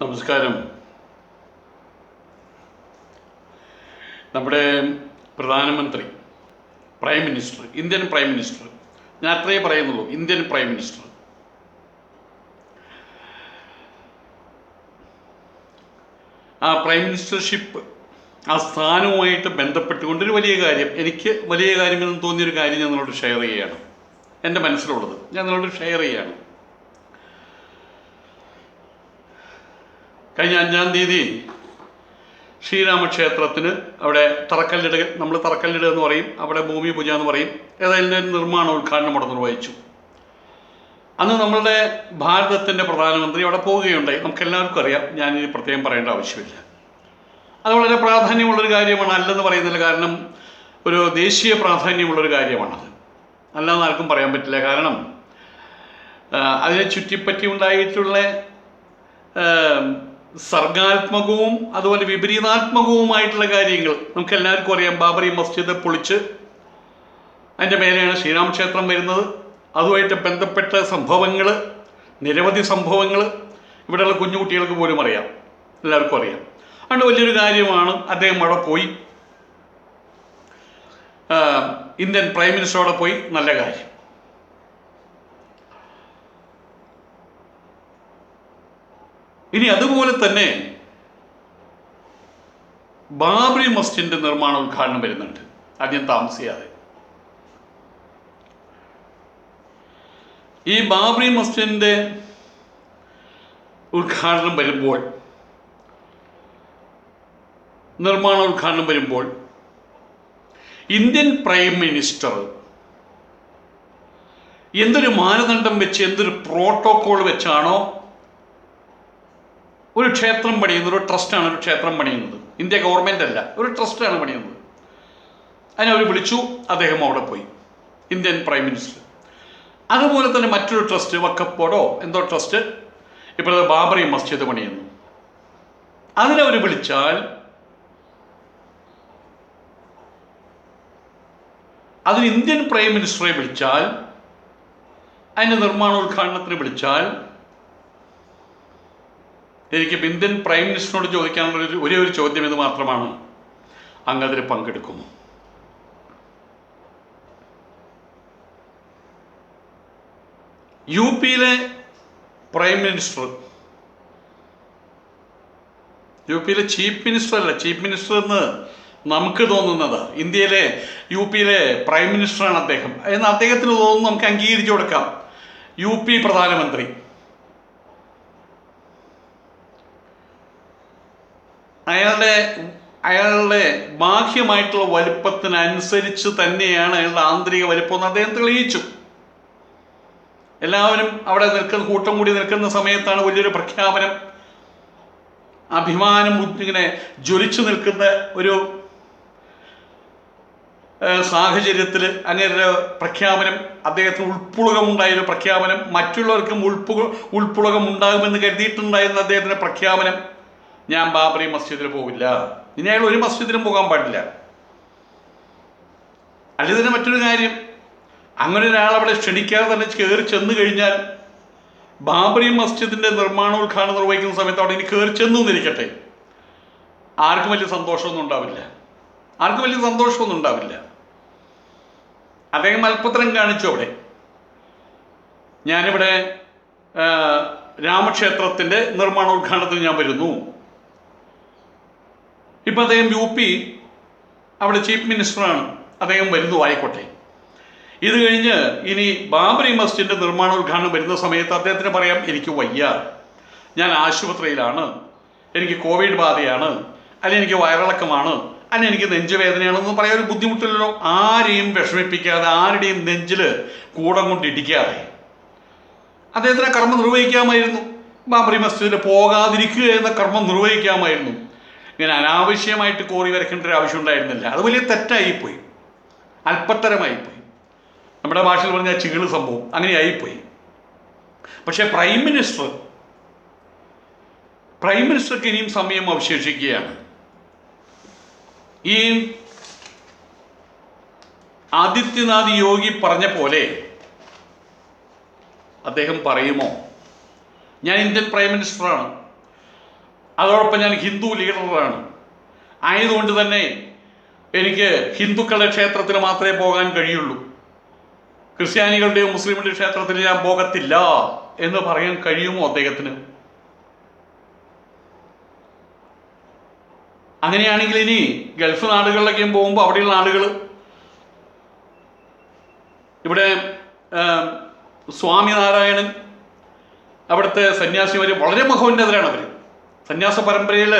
നമസ്കാരം. നമ്മുടെ പ്രധാനമന്ത്രി, prime minister, Indian prime minister, ഞാൻ അത്രയേ പറയുന്നുള്ളൂ, ഇന്ത്യൻ പ്രൈം മിനിസ്റ്റർ ആ പ്രൈം മിനിസ്റ്റർഷിപ്പ് ആ സ്ഥാനവുമായിട്ട് ബന്ധപ്പെട്ടുകൊണ്ടൊരു എനിക്ക് വലിയ കാര്യമെന്ന് തോന്നിയൊരു കാര്യം ഞാൻ നിങ്ങളോട് ഷെയർ ചെയ്യുകയാണ്. എൻ്റെ മനസ്സിലുള്ളത് ഞാൻ നിങ്ങളോട് ഷെയർ ചെയ്യുകയാണ്. കഴിഞ്ഞ 5-ാം തീയതി ശ്രീരാമക്ഷേത്രത്തിന് അവിടെ തറക്കല്ലിടുക, നമ്മൾ തറക്കല്ലിടുക എന്ന് പറയും, അവിടെ ഭൂമി പൂജ എന്ന് പറയും, ഏതായാലും നിർമ്മാണ ഉദ്ഘാടനം അവിടെ നിർവഹിച്ചു. അന്ന് നമ്മളുടെ ഭാരതത്തിൻ്റെ പ്രധാനമന്ത്രി അവിടെ പോവുകയുണ്ടായി. നമുക്കെല്ലാവർക്കും അറിയാം, ഞാനിനി പ്രത്യേകം പറയേണ്ട ആവശ്യമില്ല. അത് വളരെ പ്രാധാന്യമുള്ളൊരു കാര്യമാണ്, അല്ലെന്ന് പറയുന്നില്ല. കാരണം ഒരു ദേശീയ പ്രാധാന്യമുള്ളൊരു കാര്യമാണത്, അല്ലാന്ന് ആർക്കും പറയാൻ പറ്റില്ല. കാരണം അതിനെ ചുറ്റിപ്പറ്റി ഉണ്ടായിട്ടുള്ള സർഗാത്മകവും അതുപോലെ വിപരീതാത്മകവുമായിട്ടുള്ള കാര്യങ്ങൾ നമുക്കെല്ലാവർക്കും അറിയാം. ബാബറി മസ്ജിദ് പൊളിച്ച് അതിൻ്റെ മേലെയാണ് ശ്രീരാമക്ഷേത്രം വരുന്നത്. അതുമായിട്ട് ബന്ധപ്പെട്ട സംഭവങ്ങൾ, നിരവധി സംഭവങ്ങൾ ഇവിടെയുള്ള കുഞ്ഞുകുട്ടികൾക്ക് പോലും അറിയാം, എല്ലാവർക്കും അറിയാം. അതുകൊണ്ട് വലിയൊരു കാര്യമാണ് അദ്ദേഹം അവിടെ പോയി, ഇന്ത്യൻ പ്രൈം മിനിസ്റ്റർ അവിടെ പോയി, നല്ല കാര്യം. ഇനി അതുപോലെ തന്നെ ബാബറി മസ്ജിദിന്റെ നിർമ്മാണ ഉദ്ഘാടനം വരുന്നുണ്ട് അധികം താമസിയാതെ. ഈ ബാബറി മസ്ജിദിന്റെ ഉദ്ഘാടനം വരുമ്പോൾ, നിർമ്മാണ ഉദ്ഘാടനം വരുമ്പോൾ ഇന്ത്യൻ പ്രൈം മിനിസ്റ്റർ എന്തൊരു മാനദണ്ഡം വെച്ച്, എന്തൊരു പ്രോട്ടോകോൾ വെച്ചാണോ ഒരു ക്ഷേത്രം പണിയുന്നത്, ഒരു ട്രസ്റ്റാണ് ഒരു ക്ഷേത്രം പണിയുന്നത്, ഇന്ത്യ ഗവൺമെൻറ് അല്ല, ഒരു ട്രസ്റ്റാണ് പണിയുന്നത്. അതിനെ അവർ വിളിച്ചു, അദ്ദേഹം അവിടെ പോയി, ഇന്ത്യൻ പ്രൈം മിനിസ്റ്റർ. അതുപോലെ തന്നെ മറ്റൊരു ട്രസ്റ്റ്, വഖഫ് ബോർഡോ എന്തോ ട്രസ്റ്റ് ഇപ്പോഴത്തെ ബാബറി മസ്ജിദ് പണിയുന്നു. അതിനവർ വിളിച്ചാൽ, അതിന് ഇന്ത്യൻ പ്രൈം മിനിസ്റ്ററെ വിളിച്ചാൽ, അതിൻ്റെ നിർമ്മാണോദ്ഘാടനത്തിന് വിളിച്ചാൽ, എനിക്ക് ഇന്ത്യൻ പ്രൈം മിനിസ്റ്ററിനോട് ചോദിക്കാനുള്ള ഒരേ ഒരു ചോദ്യം ഇത് മാത്രമാണ്: അങ്ങ് അതിൽ പങ്കെടുക്കുമോ? യു പിയിലെ പ്രൈം മിനിസ്റ്റർ, യു പിയിലെ ചീഫ് മിനിസ്റ്റർ അല്ല, ചീഫ് മിനിസ്റ്റർ എന്ന് നമുക്ക് തോന്നുന്നത് ഇന്ത്യയിലെ യു പിയിലെ പ്രൈം മിനിസ്റ്ററാണ് അദ്ദേഹം എന്ന് അദ്ദേഹത്തിന് തോന്നുന്നു. നമുക്ക് അംഗീകരിച്ചു കൊടുക്കാം. യു പി പ്രധാനമന്ത്രി അയാളുടെ ബാഹ്യമായിട്ടുള്ള വലുപ്പത്തിനനുസരിച്ച് തന്നെയാണ് അയാളുടെ ആന്തരിക വലുപ്പം എന്ന് അദ്ദേഹം തെളിയിച്ചു. എല്ലാവരും അവിടെ കൂട്ടം കൂടി നിൽക്കുന്ന സമയത്താണ് വലിയൊരു പ്രഖ്യാപനം, അഭിമാനം ഇങ്ങനെ ജ്വലിച്ചു നിൽക്കുന്ന ഒരു സാഹചര്യത്തിൽ അങ്ങനെ പ്രഖ്യാപനം, അദ്ദേഹത്തിന് ഉൾപ്പുളകമുണ്ടായൊരു പ്രഖ്യാപനം, മറ്റുള്ളവർക്കും ഉൾപ്പുളകം ഉണ്ടാകുമെന്ന് കരുതിയിട്ടുണ്ടായിരുന്ന അദ്ദേഹത്തിൻ്റെ പ്രഖ്യാപനം: ഞാൻ ബാബറി മസ്ജിദിൽ പോകില്ല. ഇനി അയാൾ ഒരു മസ്ജിദിലും പോകാൻ പാടില്ല. അല്ലെങ്കിൽ തന്നെ മറ്റൊരു കാര്യം, അങ്ങനെ ഒരാൾ അവിടെ ക്ഷണിക്കാതെ തന്നെ കയറി ചെന്ന് കഴിഞ്ഞാൽ, ബാബറി മസ്ജിദിന്റെ നിർമ്മാണോദ്ഘാടനം നിർവഹിക്കുന്ന സമയത്ത് അവിടെ ഇനി കയറി ചെന്നു എന്നിരിക്കട്ടെ, ആർക്കും വലിയ സന്തോഷമൊന്നും ഉണ്ടാവില്ല. അദ്ദേഹം അല്പത്തരം കാണിച്ചു അവിടെ. ഞാനിവിടെ രാമക്ഷേത്രത്തിന്റെ നിർമ്മാണോദ്ഘാടനത്തിന് ഞാൻ വരുന്നു. ഇപ്പൊ അദ്ദേഹം യു പി അവിടെ ചീഫ് മിനിസ്റ്ററാണ്, അദ്ദേഹം വരുന്നു, ആയിക്കോട്ടെ. ഇത് കഴിഞ്ഞ് ഇനി ബാബറി മസ്ജിദിന്റെ നിർമ്മാണോദ്ഘാടനം വരുന്ന സമയത്ത് അദ്ദേഹത്തിന് പറയാം: എനിക്ക് വയ്യ, ഞാൻ ആശുപത്രിയിലാണ്, എനിക്ക് കോവിഡ് ബാധയാണ്, അല്ലെങ്കിൽ എനിക്ക് വയറിളക്കമാണ്, അല്ലെങ്കിൽ എനിക്ക് നെഞ്ചുവേദനയാണെന്ന് പറയാൻ ഒരു ബുദ്ധിമുട്ടില്ലല്ലോ. ആരെയും വിഷമിപ്പിക്കാതെ, ആരുടെയും നെഞ്ചിൽ കൂടം കൊണ്ടിടിക്കാതെ അദ്ദേഹത്തിന് കർമ്മം നിർവഹിക്കാമായിരുന്നു. ബാബറി മസ്ജിദിൽ പോകാതിരിക്കുക എന്ന കർമ്മം നിർവഹിക്കാമായിരുന്നു. ഇങ്ങനെ അനാവശ്യമായിട്ട് കോറി വരയ്ക്കേണ്ട ഒരു ആവശ്യം ഉണ്ടായിരുന്നില്ല. അത് വലിയ തെറ്റായിപ്പോയി, അല്പത്തരമായിപ്പോയി. നമ്മുടെ ഭാഷയിൽ പറഞ്ഞാൽ ചികിള് സംഭവം അങ്ങനെ ആയിപ്പോയി. പക്ഷേ പ്രൈം മിനിസ്റ്റർക്ക് ഇനിയും സമയം അവശേഷിക്കുകയാണ്. ഈ ആദിത്യനാഥ് യോഗി പറഞ്ഞ പോലെ അദ്ദേഹം പറയുമോ, ഞാൻ ഇന്ത്യൻ പ്രൈം മിനിസ്റ്ററാണ്, അതോടൊപ്പം ഞാൻ ഹിന്ദു ലീഡറാണ്. ആയതുകൊണ്ട് തന്നെ എനിക്ക് ഹിന്ദുക്കളുടെ ക്ഷേത്രത്തിന് മാത്രമേ പോകാൻ കഴിയുള്ളൂ, ക്രിസ്ത്യാനികളുടെയോ മുസ്ലിമുകളുടെയോ ക്ഷേത്രത്തിന് ഞാൻ പോകത്തില്ല എന്ന് പറയാൻ കഴിയുമോ അദ്ദേഹത്തിന്? അങ്ങനെയാണെങ്കിൽ ഇനി ഗൾഫ് നാടുകളിലൊക്കെ പോകുമ്പോൾ അവിടെയുള്ള ആളുകൾ, ഇവിടെ സ്വാമിനാരായണൻ, അവിടുത്തെ സന്യാസിമാർ വളരെ മഹോന്നതരാണ്. അവർ സന്യാസ പരമ്പരയിൽ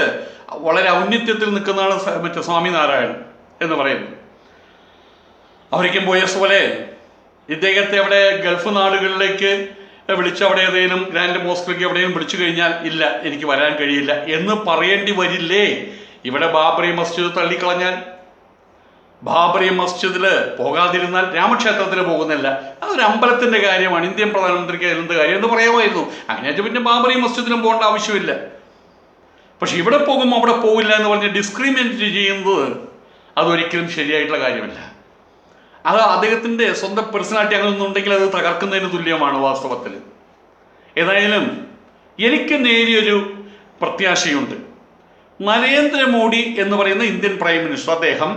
വളരെ ഔന്നിത്യത്തിൽ നിൽക്കുന്നതാണ് മറ്റേ സ്വാമിനാരായണൻ എന്ന് പറയുന്നത്. അവരേക്കും പോയ പോലെ ഇദ്ദേഹത്തെ അവിടെ ഗൾഫ് നാടുകളിലേക്ക് വിളിച്ച് അവിടെ ഏതെങ്കിലും ഗ്രാൻഡ് മോസ്കിലേക്ക് എവിടെയും വിളിച്ചു കഴിഞ്ഞാൽ ഇല്ല, എനിക്ക് വരാൻ കഴിയില്ല എന്ന് പറയേണ്ടി വരില്ലേ? ഇവിടെ ബാബറി മസ്ജിദ് തള്ളിക്കളഞ്ഞാൽ, ബാബറി മസ്ജിദിൽ പോകാതിരുന്നാൽ രാമക്ഷേത്രത്തിൽ പോകുന്നില്ല, അതൊരു അമ്പലത്തിൻ്റെ കാര്യമാണ്, ഇന്ത്യൻ പ്രധാനമന്ത്രിക്ക് എന്ത് കാര്യം എന്ന് പറയാമായിരുന്നു. അങ്ങനെ പിന്നെ ബാബറി മസ്ജിദിലും പോകേണ്ട ആവശ്യമില്ല. പക്ഷെ ഇവിടെ പോകുമ്പോൾ അവിടെ പോകില്ല എന്ന് പറഞ്ഞ് ഡിസ്ക്രിമിനേറ്റ് ചെയ്യുന്നത് അതൊരിക്കലും ശരിയായിട്ടുള്ള കാര്യമല്ല. അത് അദ്ദേഹത്തിൻ്റെ സ്വന്തം പേഴ്സണാലിറ്റി അങ്ങനെ ഒന്നുണ്ടെങ്കിൽ അത് തകർക്കുന്നതിന് തുല്യമാണ് വാസ്തവത്തിൽ. ഏതായാലും എനിക്ക് നേരിയൊരു പ്രത്യാശയുണ്ട്. നരേന്ദ്രമോദി എന്ന് പറയുന്ന ഇന്ത്യൻ പ്രൈം മിനിസ്റ്റർ, അദ്ദേഹം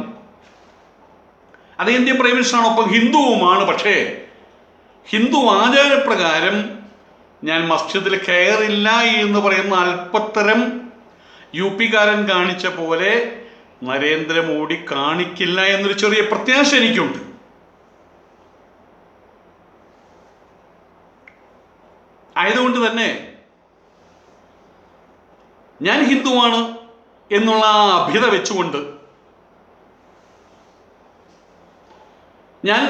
ഇന്ത്യൻ പ്രൈം മിനിസ്റ്ററാണ്, ഒപ്പം ഹിന്ദുവുമാണ്. പക്ഷേ ഹിന്ദു ആചാരപ്രകാരം ഞാൻ മസ്ജിദിൽ കയറില്ല എന്ന് പറയുന്ന അല്പത്തരം UP-കാരൻ കാണിച്ച പോലെ നരേന്ദ്രമോദി കാണിക്കില്ല എന്നൊരു ചെറിയ പ്രത്യാശ എനിക്കുണ്ട്. ആയതുകൊണ്ട് തന്നെ ഞാൻ ഹിന്ദുവാണ് എന്നുള്ള അഭ്യത വെച്ചുകൊണ്ട് ഞാൻ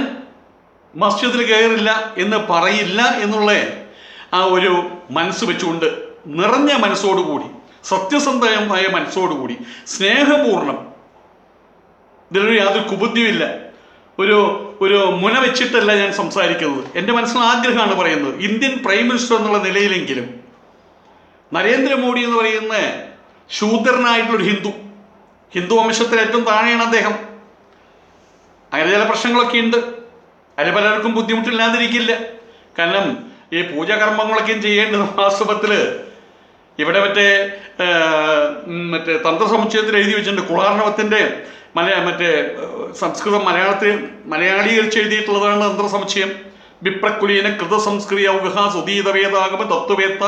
മസ്ജിദിൽ കയറില്ല എന്ന് പറയില്ല എന്നുള്ള ആ ഒരു മനസ്സ് വെച്ചുകൊണ്ട്, നിറഞ്ഞ മനസ്സോടുകൂടി, സത്യസന്ധമായ മനസ്സോടുകൂടി, സ്നേഹപൂർണം, ഇതിലൊരു യാതൊരു കുബുദ്ധിയുമില്ല, ഒരു മുന വെച്ചിട്ടല്ല ഞാൻ സംസാരിക്കുന്നത്. എൻ്റെ മനസ്സിൽ ആഗ്രഹമാണ് പറയുന്നത്. ഇന്ത്യൻ പ്രൈം മിനിസ്റ്റർ എന്നുള്ള നിലയിലെങ്കിലും നരേന്ദ്രമോദി എന്ന് പറയുന്ന ശൂദ്രനായിട്ടുള്ളൊരു ഹിന്ദു വംശത്തിൽ ഏറ്റവും താഴെയാണ് അദ്ദേഹം. അങ്ങനെ ചില പ്രശ്നങ്ങളൊക്കെ ഉണ്ട്, അതിൽ പലർക്കും ബുദ്ധിമുട്ടില്ലാതിരിക്കില്ല. കാരണം ഈ പൂജകർമ്മങ്ങളൊക്കെയും ചെയ്യേണ്ടത് വാസ്തവത്തിൽ ഇവിടെ മറ്റേ തന്ത്രസമുച്ചയത്തിൽ എഴുതി വെച്ചിട്ടുണ്ട്. കുളാർണവത്തിൻ്റെ സംസ്കൃതം മലയാളീകരിച്ച് എഴുതിയിട്ടുള്ളതാണ് തന്ത്രസമുച്ചയം. വിപ്രകുലീന കൃതസംസ്കൃതി ഔഗഹ സുധീതവേദാഗമ തത്വവേത്ത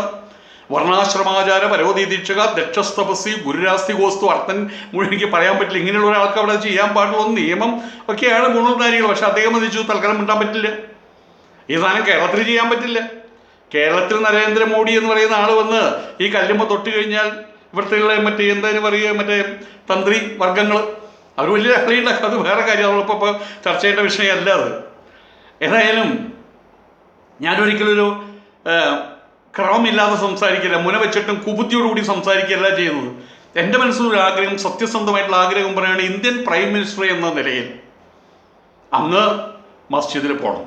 വർണ്ണാശ്രമാചാര പരോധീക്ഷക ദക്ഷസ്തപസി ഗുരുരാസ്തികോസ്തു അർത്ഥൻ മുഴുവൻ പറയാൻ പറ്റില്ല. ഇങ്ങനെയുള്ള ഒരാൾക്ക് അവിടെ ചെയ്യാൻ പാടുള്ള നിയമം ഒക്കെയാണ് ഗുണധാരികൾ. പക്ഷെ അദ്ദേഹം മതിച്ചു തൽക്കാലം മിണ്ടാൻ പറ്റില്ല. ഈ സാധനം കേരളത്തിൽ ചെയ്യാൻ പറ്റില്ല. കേരളത്തിൽ നരേന്ദ്രമോദി എന്ന് പറയുന്ന ആൾ വന്ന് ഈ കല്ലുമ്പോൾ തൊട്ട് കഴിഞ്ഞാൽ ഇവിടുത്തെ എന്തായാലും പറയുക തന്ത്രി വർഗങ്ങൾ അവർ വലിയ ലഹളയുണ്ടാക്കും. അത് വേറെ കാര്യം, നമ്മളിപ്പോൾ ചർച്ച ചെയ്യേണ്ട വിഷയമല്ല അത്. ഏതായാലും ഞാനൊരിക്കലൊരു ക്രമമില്ലാതെ സംസാരിക്കില്ല, മുന വെച്ചിട്ടും കുബുദ്ധിയോടുകൂടി സംസാരിക്കുകയല്ല ചെയ്യുന്നത്. എൻ്റെ മനസ്സിലൊരു ആഗ്രഹം, സത്യസന്ധമായിട്ടുള്ള ആഗ്രഹം പറയുകയാണ്, ഇന്ത്യൻ പ്രൈം മിനിസ്റ്റർ എന്ന നിലയിൽ അങ്ങ് മസ്ജിദിൽ പോകണം.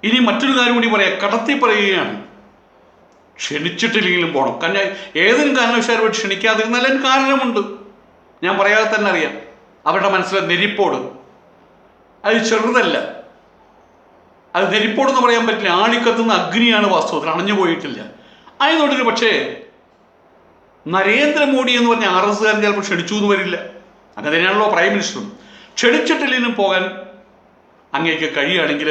ഇനി മറ്റൊരു കാര്യം കൂടി പറയാം, കടത്തി പറയുകയാണ്, ക്ഷണിച്ചിട്ടില്ലെങ്കിലും പോകണം. കാരണം ഏതെങ്കിലും കാരണവശാലും ക്ഷണിക്കാതിരുന്നാൽ അതിന് കാരണമുണ്ട്. ഞാൻ പറയാതെ തന്നെ അറിയാം. അവരുടെ മനസ്സിലെ നെരിപ്പോട് അത് ചെറുതല്ല. അത് നെരിപ്പോടെന്ന് പറയാൻ പറ്റില്ല, ആളിക്കത്തുന്ന അഗ്നിയാണ് വാസ്തവത്തിൽ, അണഞ്ഞു പോയിട്ടില്ല. ആയതുകൊണ്ടൊരു പക്ഷേ നരേന്ദ്രമോദി എന്ന് പറഞ്ഞ RS കാരൻ ചിലപ്പോൾ ക്ഷണിച്ചു എന്ന് വരില്ല. അങ്ങനെ തന്നെയാണല്ലോ പ്രൈം മിനിസ്റ്ററും. ക്ഷണിച്ചിട്ടില്ലെങ്കിലും പോകാൻ അങ്ങേക്ക് കഴിയുകയാണെങ്കിൽ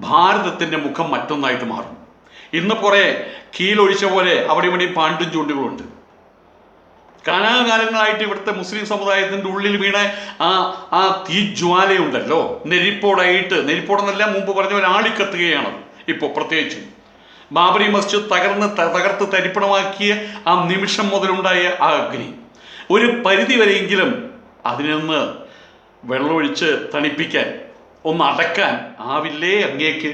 ഭാരതത്തിൻ്റെ മുഖം മറ്റൊന്നായിട്ട് മാറും. ഇന്ന് കുറേ കീലൊഴിച്ച പോലെ അവിടെ ഇവിടെ പാണ്ടും ചൂണ്ടുകളുണ്ട്. കാലാകാലങ്ങളായിട്ട് ഇവിടുത്തെ മുസ്ലിം സമുദായത്തിൻ്റെ ഉള്ളിൽ വീണ ആ തീജ്വാലയുണ്ടല്ലോ, നെരിപ്പോടെന്നല്ല മുമ്പ് പറഞ്ഞ ഒരാളിക്കത്തുകയാണ് ഇപ്പോൾ. പ്രത്യേകിച്ച് ബാബറി മസ്ജിദ് തകർത്ത് തരിപ്പണമാക്കിയ ആ നിമിഷം മുതലുണ്ടായ ആ അഗ്നി ഒരു പരിധിവരെയെങ്കിലും അതിൽ നിന്ന് വെള്ളമൊഴിച്ച് തണുപ്പിക്കാൻ, ഒന്ന് അടക്കാൻ ആവില്ലേ അങ്ങേക്ക്?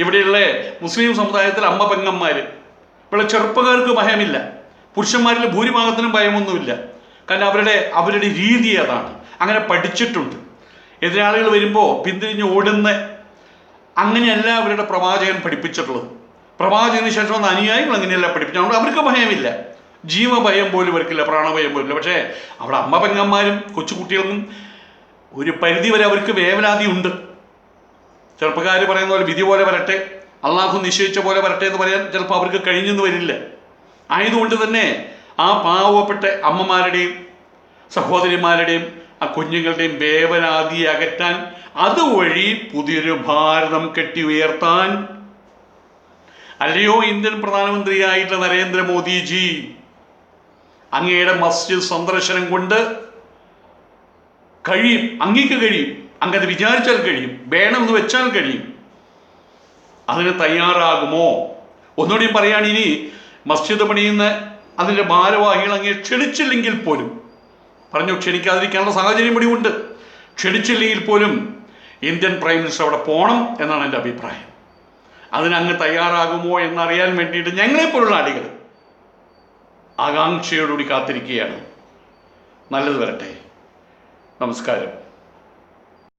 ഇവിടെയുള്ള മുസ്ലിം സമുദായത്തിൽ അമ്മ പെങ്ങന്മാർ, ഇവിടെ ചെറുപ്പക്കാർക്ക് ഭയമില്ല, പുരുഷന്മാരിൽ ഭൂരിഭാഗത്തിനും ഭയമൊന്നുമില്ല. കാരണം അവരുടെ രീതി അതാണ്, അങ്ങനെ പഠിച്ചിട്ടുണ്ട്. എതിരാളികൾ വരുമ്പോൾ പിന്തിരിഞ്ഞ് ഓടുന്ന, അങ്ങനെയല്ല അവരുടെ പ്രവാചകൻ പഠിപ്പിച്ചിട്ടുള്ളത്. പ്രവാചകന് ശേഷം വന്ന അനുയായികൾ അങ്ങനെയല്ല പഠിപ്പിച്ചത്. അവർക്ക് ഭയമില്ല, ജീവഭയം പോലും ഇവർക്കില്ല, പ്രാണഭയം പോലും ഇല്ല. പക്ഷേ അവിടെ അമ്മ പെങ്ങന്മാരും കൊച്ചുകുട്ടികൾക്കും ഒരു പരിധി വരെ അവർക്ക് വേവലാതി ഉണ്ട്. ചെറുപ്പക്കാർ പറയുന്ന പോലെ വിധി പോലെ വരട്ടെ, അള്ളാഹു നിശ്ചയിച്ച പോലെ വരട്ടെ എന്ന് പറയാൻ ചിലപ്പോൾ അവർക്ക് കഴിഞ്ഞെന്ന് വരില്ല. ആയതുകൊണ്ട് തന്നെ ആ പാവപ്പെട്ട അമ്മമാരുടെയും സഹോദരിമാരുടെയും ആ കുഞ്ഞുങ്ങളുടെയും വേവനാദിയെ അകറ്റാൻ, അതുവഴി പുതിയൊരു ഭാരതം കെട്ടി ഉയർത്താൻ അല്ലയോ ഇന്ത്യൻ പ്രധാനമന്ത്രിയായിട്ടുള്ള നരേന്ദ്രമോദിജി, അങ്ങയുടെ മസ്ജിദ് സന്ദർശനം കൊണ്ട് കഴിയും, അങ്ങേക്ക് കഴിയും, അങ്ങനെ വിചാരിച്ചാൽ കഴിയും, വേണമെന്ന് വെച്ചാൽ കഴിയും. അതിന് തയ്യാറാകുമോ? ഒന്നുകൂടി പറയുകയാണ്, ഇനി മസ്ജിദ് പണിയുന്ന അതിൻ്റെ ഭാരവാഹികൾ അങ്ങേ ക്ഷണിച്ചില്ലെങ്കിൽ പോലും, പറഞ്ഞു ക്ഷണിക്കാതിരിക്കാനുള്ള സാഹചര്യം കൂടി ഉണ്ട്, ക്ഷണിച്ചില്ലെങ്കിൽ പോലും ഇന്ത്യൻ പ്രൈം മിനിസ്റ്റർ അവിടെ പോകണം എന്നാണ് എൻ്റെ അഭിപ്രായം. അതിനങ്ങ് തയ്യാറാകുമോ എന്നറിയാൻ വേണ്ടിയിട്ട് ഞങ്ങളെപ്പോലുള്ള ആളുകൾ ആകാംക്ഷയോടുകൂടി കാത്തിരിക്കുകയാണ്. നല്ലത് വരട്ടെ. നമസ്കാരം.